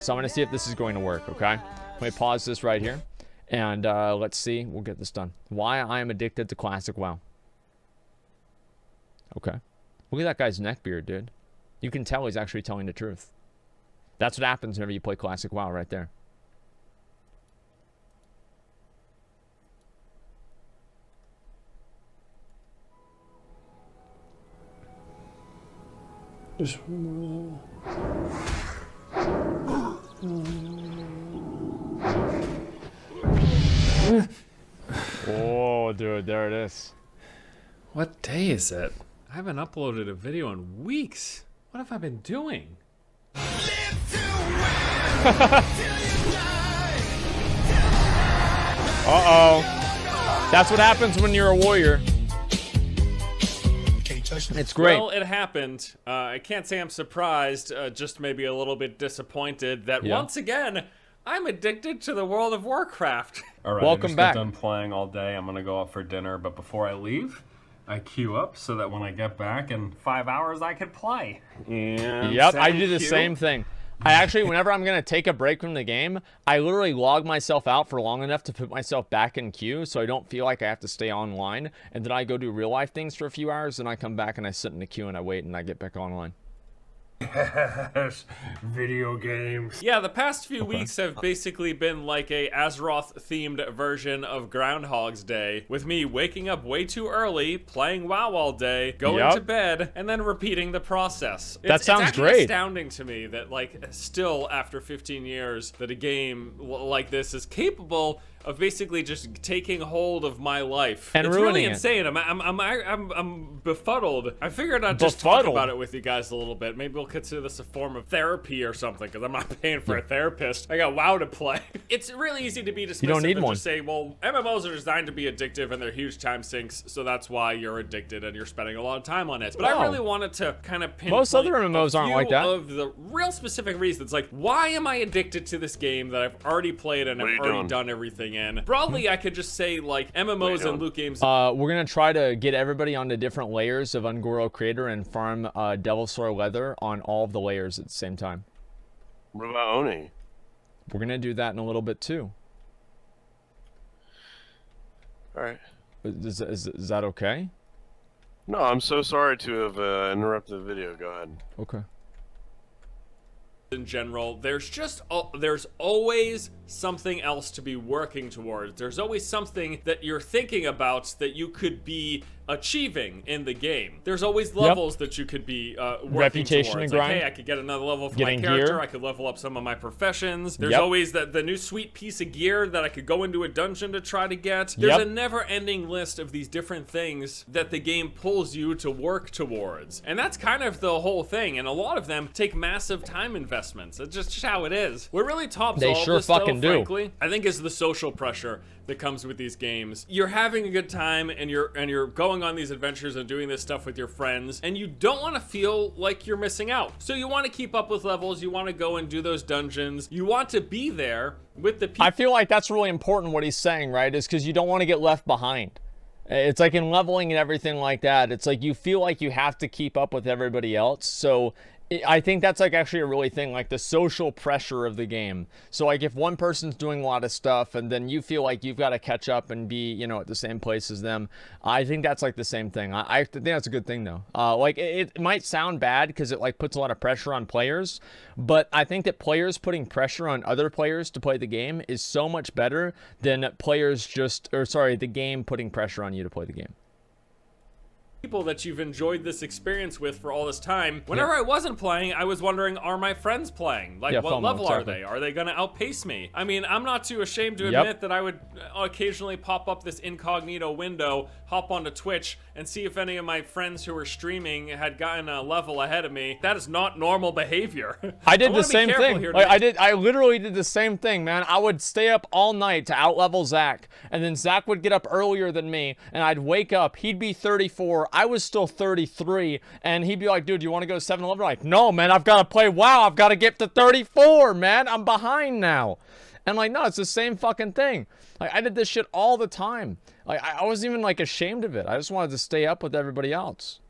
So I'm going to see if this is going to work, okay? Let me pause this right here. And let's see. We'll get this done. Why I am addicted to classic WoW. Okay. Look at that guy's neck beard, dude. You can tell he's actually telling the truth. That's what happens whenever you play classic WoW right there. Just one more Oh, dude, there it is. What day is it? I haven't uploaded a video in weeks. What have I been doing? Uh-oh. That's what happens when you're a warrior. It's great. Well, it happened. I can't say I'm surprised, just maybe a little bit disappointed that once again, I'm addicted to the World of Warcraft. All right, welcome I just back. got done playing all day. I'm gonna go out for dinner, but before I leave, I queue up so that when I get back in 5 hours, I can play. Yep, I do the same thing. I actually, whenever I'm going to take a break from the game, I literally log myself out for long enough to put myself back in queue so I don't feel like I have to stay online. And then I go do real life things for a few hours, and I come back and I sit in the queue and I wait and I get back online. Yes, video games. Yeah, the past few weeks have basically been like a Azeroth-themed version of Groundhog's Day, with me waking up way too early, playing WoW all day, going to bed, and then repeating the process. That sounds it's great. Astounding to me that, like, still after 15 years, that a game like this is capable of basically just taking hold of my life. And it's ruining really insane. I'm befuddled. I figured I'd just talk about it with you guys a little bit. Maybe we'll consider this a form of therapy or something, because I'm not paying for a therapist. I got WoW to play. It's really easy to be dismissive. You don't need and one. Just say, well, MMOs are designed to be addictive and they're huge time sinks, so that's why you're addicted and you're spending a lot of time on it. But I really wanted to kind of pinpoint most other MMOs aren't like that. of the real specific reasons. Like, why am I addicted to this game that I've already played and I've already done everything in? Broadly, I could just say, like, MMOs and loot games. We're gonna try to get everybody onto different layers of Ungoro Crater and farm Devil Soil Leather on all of the layers at the same time. What about Oni? We're gonna do that in a little bit too. Alright. Is that okay? No, I'm so sorry to have interrupted the video. Go ahead. Okay. In general, there's always something else to be working towards. There's always something that you're thinking about that you could be achieving in the game. There's always levels that you could be working reputation towards. and Like, grind. hey, I could get another level for Getting my character. gear. I could level up some of my professions. There's always the new sweet piece of gear that I could go into a dungeon to try to get. There's a never-ending list of these different things that the game pulls you to work towards. And that's kind of the whole thing. And a lot of them take massive time investments. It's just how it is. What really tops They all sure this, fucking though, do. frankly, I think is the social pressure that comes with these games. You're having a good time and you're going on these adventures and doing this stuff with your friends, and you don't want to feel like you're missing out. So you want to keep up with levels, you want to go and do those dungeons, you want to be there with the people. I feel like that's really important what he's saying, right? Is because you don't want to get left behind. It's like in leveling and everything like that, it's like you feel like you have to keep up with everybody else. So I think that's like actually a really thing, like the social pressure of the game. So like if one person's doing a lot of stuff and then you feel like you've got to catch up and be, you know, at the same place as them, I think that's like the same thing. I think that's a good thing though. Like it might sound bad because it like puts a lot of pressure on players, but I think that players putting pressure on other players to play the game is so much better than the game putting pressure on you to play the game. People that you've enjoyed this experience with for all this time. Whenever I wasn't playing, I was wondering, are my friends playing? Like, what level are they? Are they gonna outpace me? I mean, I'm not too ashamed to admit that I would occasionally pop up this incognito window, hop onto Twitch, and see if any of my friends who were streaming had gotten a level ahead of me. That is not normal behavior. I did the same thing. Like, I literally did the same thing, man. I would stay up all night to outlevel Zach, and then Zach would get up earlier than me, and I'd wake up. He'd be 34. I was still 33, and he'd be like, dude, you want to go to 7-Eleven? Like, no, man, I've got to play WoW. I've got to get to 34, man. I'm behind now. And like, no, it's the same fucking thing. Like, I did this shit all the time. Like, I wasn't even like ashamed of it. I just wanted to stay up with everybody else.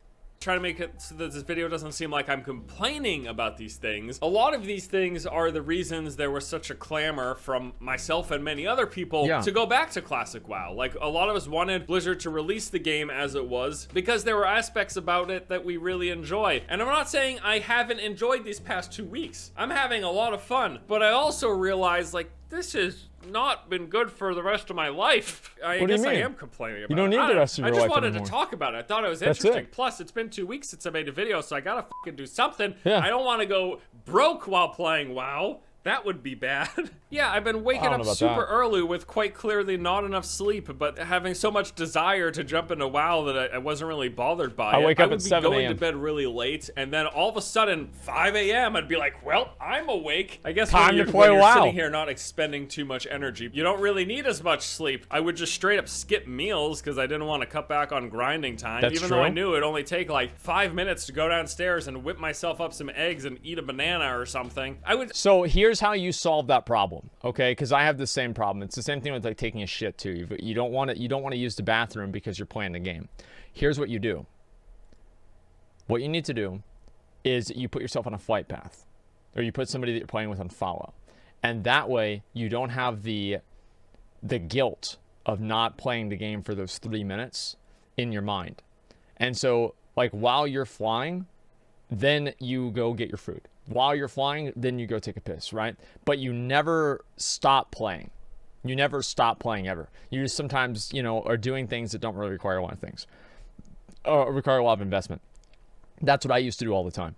try to make it so that this video doesn't seem like I'm complaining about these things. A lot of these things are the reasons there was such a clamor from myself and many other people to go back to Classic WoW. Like, a lot of us wanted Blizzard to release the game as it was because there were aspects about it that we really enjoy. And I'm not saying I haven't enjoyed these past 2 weeks. I'm having a lot of fun, but I also realize, like, this has not been good for the rest of my life. I guess I am complaining about it. You don't need the rest of your life I just wanted anymore. to talk about it. I thought it was That's interesting. it. Plus, it's been 2 weeks since I made a video, so I gotta fucking do something. Yeah. I don't want to go broke while playing WoW. That would be bad. Yeah, I've been waking up super early with quite clearly not enough sleep, but having so much desire to jump into WoW that I wasn't really bothered by it. I wake up at 7 going a.m. to bed really late, and then all of a sudden, 5 a.m., I'd be like, well, I'm awake. I guess Time when to play you're WoW. sitting here not expending too much energy, you don't really need as much sleep. I would just straight up skip meals because I didn't want to cut back on grinding time, even though I knew it'd only take like 5 minutes to go downstairs and whip myself up some eggs and eat a banana or something. So here's how you solve that problem, okay? Because I have the same problem. It's the same thing with like taking a shit too. You don't want to use the bathroom because you're playing the game. Here's what you do. What you need to do is you put yourself on a flight path, or you put somebody that you're playing with on follow, and that way you don't have the guilt of not playing the game for those 3 minutes in your mind. And so, like, while you're flying, then you go get your food. While you're flying, then you go take a piss, right? But you never stop playing. You never stop playing ever. You just sometimes, are doing things that don't really require a lot of things. Require a lot of investment. That's what I used to do all the time.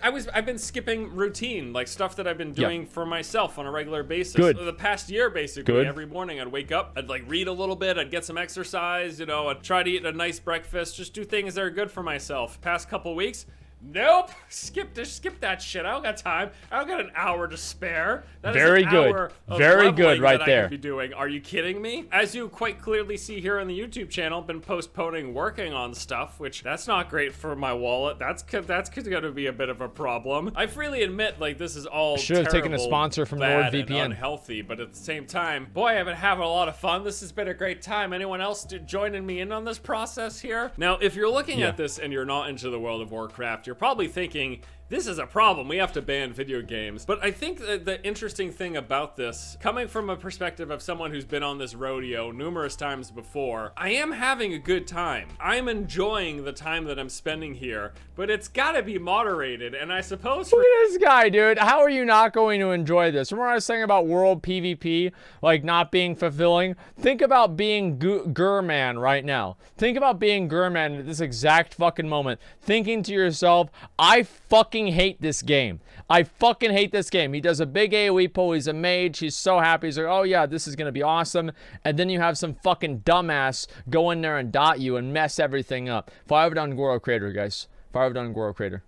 I've been skipping routine, like stuff that I've been doing for myself on a regular basis. Good. The past year, basically, every morning I'd wake up, I'd like read a little bit, I'd get some exercise, I'd try to eat a nice breakfast, just do things that are good for myself. Past couple weeks, nope, skip that shit. I don't got time. I don't got an hour to spare. That Very is an good. hour of Very good leveling right that there. I could be doing. Are you kidding me? As you quite clearly see here on the YouTube channel, been postponing working on stuff, which that's not great for my wallet. That's going to be a bit of a problem. I freely admit, like, this is all Should have taken a sponsor from bad NordVPN. and unhealthy, but at the same time, boy, I've been having a lot of fun. This has been a great time. Anyone else joining me in on this process here? Now, if you're looking at this and you're not into the World of Warcraft, you're probably thinking, this is a problem. We have to ban video games. But I think that the interesting thing about this, coming from a perspective of someone who's been on this rodeo numerous times before, I am having a good time. I'm enjoying the time that I'm spending here, but it's gotta be moderated. And I suppose Look at this guy, dude. How are you not going to enjoy this? Remember what I was saying about world PvP, like not being fulfilling? Think about being Gurman right now. Think about being Gurman at this exact fucking moment. Thinking to yourself, I fucking hate this game. I fucking hate this game. He does a big AoE pull. He's a mage. He's so happy. He's like, oh yeah, this is gonna be awesome. And then you have some fucking dumbass go in there and dot you and mess everything up. Fire down Goro Crater, guys. Fire down Goro Crater.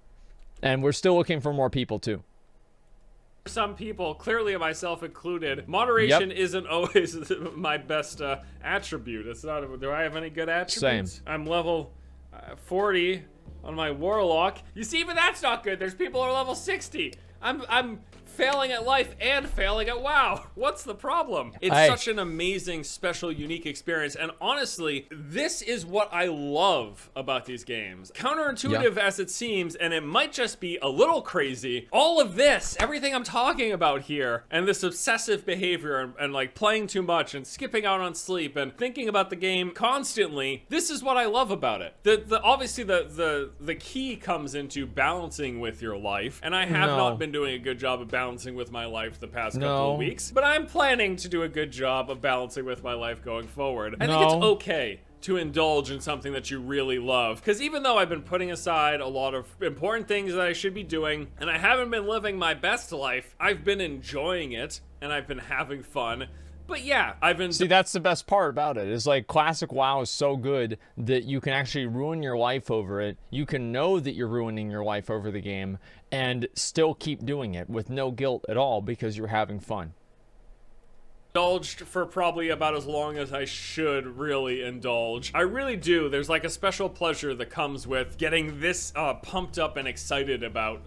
And we're still looking for more people too. some people, clearly myself included, moderation isn't always my best attribute. It's not. Do I have any good attributes? Same. I'm level 40 on my warlock. You see, even that's not good. There's people who are level 60. I'm failing at life and failing at WoW. What's the problem? It's such an amazing, special, unique experience. And honestly, this is what I love about these games. Counterintuitive as it seems, and it might just be a little crazy, all of this, everything I'm talking about here, and this obsessive behavior and like playing too much and skipping out on sleep and thinking about the game constantly, this is what I love about it. Obviously the key comes into balancing with your life, and I have not been doing a good job of balancing with my life the past couple of weeks, but I'm planning to do a good job of balancing with my life going forward. I think it's okay to indulge in something that you really love, because even though I've been putting aside a lot of important things that I should be doing, and I haven't been living my best life, I've been enjoying it, and I've been having fun. But yeah, I've been... See, that's the best part about it, is like classic WoW is so good that you can actually ruin your life over it. You can know that you're ruining your life over the game and still keep doing it with no guilt at all because you're having fun. indulged for probably about as long as I should really indulge. I really do. There's like a special pleasure that comes with getting this pumped up and excited about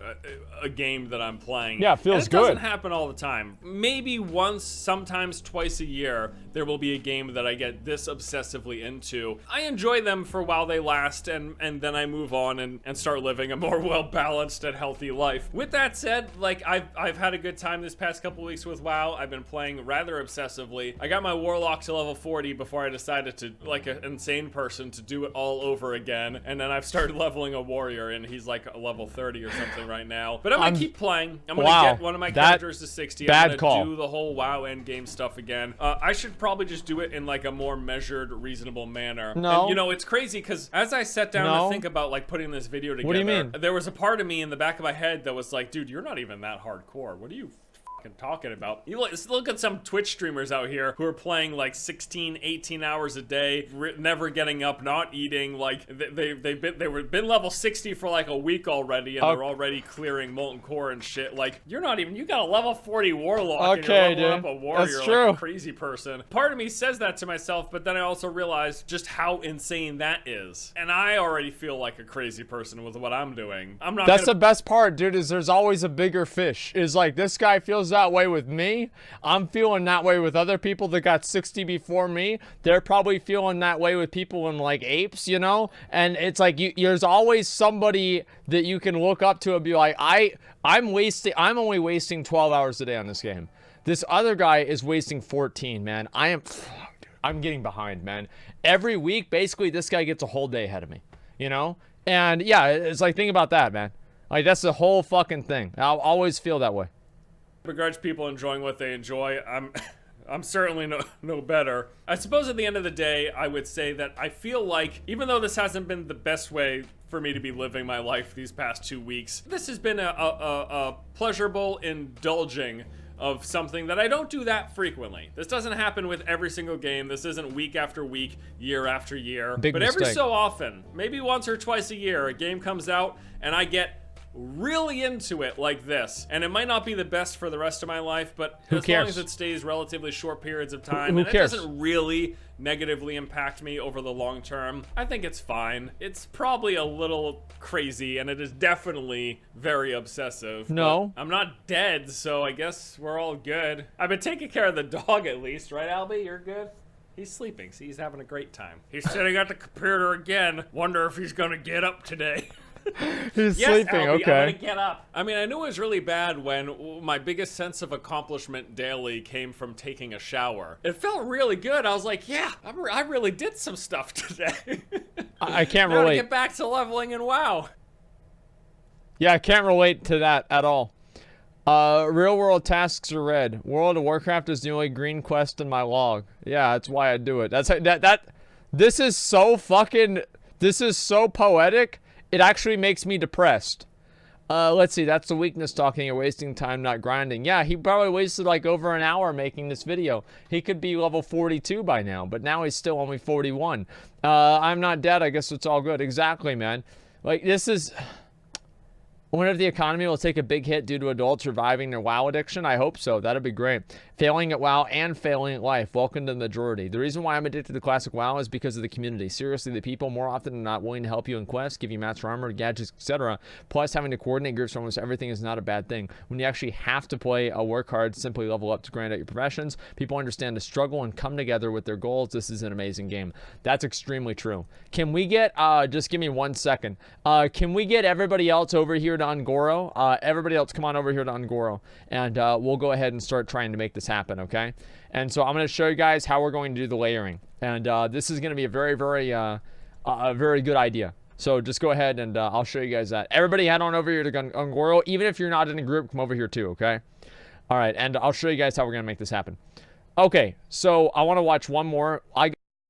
a game that I'm playing. Yeah, it feels good. It doesn't happen all the time. Maybe once, sometimes twice a year, there will be a game that I get this obsessively into. I enjoy them for while they last, and then I move on and start living a more well-balanced and healthy life. With that said, like, I've had a good time this past couple weeks with WoW. I've been playing rather obsessively. I got my Warlock to level 40 before I decided to, like an insane person, to do it all over again. And then I've started leveling a warrior, and he's like a level 30 or something right now. But I'm gonna keep playing. I'm gonna get one of my characters to 60. I'm gonna do the whole WoW endgame stuff again. I should probably just do it in like a more measured, reasonable manner. No. And, you know, it's crazy because as I sat down to think about like putting this video together, what do you mean? There was a part of me in the back of my head that was like, dude, you're not even that hardcore. What are you talking about? You look at some Twitch streamers out here who are playing like 16, 18 hours a day, never getting up, not eating. Like they've been level 60 for like a week already, and they're already clearing molten core and shit. Like, you're not even, you got a level 40 warlock and you're leveling up a warrior. That's true. Like a crazy person. Part of me says that to myself, but then I also realize just how insane that is. And I already feel like a crazy person with what I'm doing. I'm not. That's the best part, dude, is there's always a bigger fish. Is like, this guy feels that way with me. I'm feeling that way with other people that got 60 before me. They're probably feeling that way with people in like apes, you know? And it's like, there's always somebody that you can look up to and be like, I'm only wasting 12 hours a day on this game. This other guy is wasting 14, man. I'm getting behind, man. Every week, basically, this guy gets a whole day ahead of me, you know? And yeah, it's like, think about that, man. Like, that's the whole fucking thing. I'll always feel that way. Begrudge people enjoying what they enjoy. I'm certainly no better. I suppose at the end of the day, I would say that I feel like, even though this hasn't been the best way for me to be living my life these past 2 weeks, this has been a pleasurable indulging of something that I don't do that frequently. This doesn't happen with every single game. This isn't week after week, year after year. But every so often, maybe once or twice a year, a game comes out and I get really into it like this. And it might not be the best for the rest of my life, but as long as it stays relatively short periods of time, and it doesn't really negatively impact me over the long term, I think it's fine. It's probably a little crazy, and it is definitely very obsessive. No. I'm not dead, so I guess we're all good. I've been taking care of the dog at least, right, Albie? You're good? He's sleeping. See, he's having a great time. He's sitting at the computer again. Wonder if he's gonna get up today. He's yes, sleeping, Albie, okay. I'm gonna get up. I mean, I knew it was really bad when my biggest sense of accomplishment daily came from taking a shower. It felt really good. I was like, yeah, I really did some stuff today. I can't now relate. To get back to leveling in WoW. Yeah, I can't relate to that at all. Real world tasks are red. World of Warcraft is the only green quest in my log. Yeah, that's why I do it. This is so poetic. It actually makes me depressed. Let's see, that's the weakness talking. You're wasting time, not grinding. Yeah, he probably wasted like over an hour making this video. He could be level 42 by now, but now he's still only 41. I'm not dead. I guess it's all good. Exactly, man. Like, this is... I wonder if the economy will take a big hit due to adults surviving their WoW addiction. I hope so. That'd be great. Failing at WoW and failing at life. Welcome to the majority. The reason why I'm addicted to classic WoW is because of the community. Seriously, the people more often than not willing to help you in quests, give you master armor, gadgets, etc. Plus, having to coordinate groups for almost everything is not a bad thing. When you actually have to play or work hard, simply level up to grind out your professions, people understand the struggle and come together with their goals. This is an amazing game. That's extremely true. Can we get, just give me 1 second. Can we get everybody else over here to Ungoro? Everybody else come on over here to Ungoro, and we'll go ahead and start trying to make this happen, okay? And so I'm going to show you guys how we're going to do the layering, and this is going to be a very, very good idea. So just go ahead and I'll show you guys that. Everybody head on over here to Ungoro. Even if you're not in a group, come over here too, okay? All right, and I'll show you guys how we're going to make this happen. Okay, so I want to watch one more.